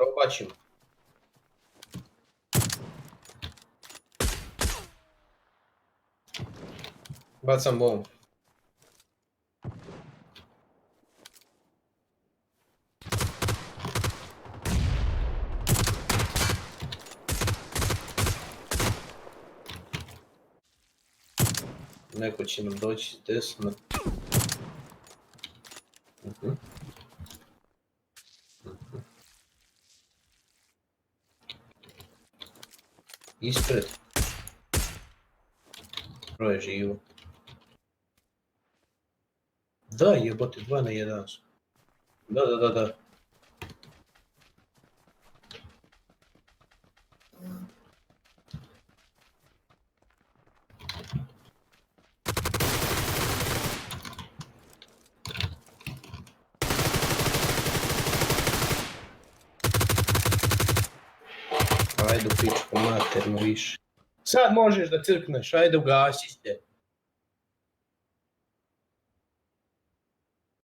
Побачимо. Бацам бомб. Не хочемо дочь тисно. Угу. Ісприт. Троє живо. Да, єботи, 2 на 1. Да. Ajde u pičku mater, viš. Sad možeš da crkneš, ajde ugasi se.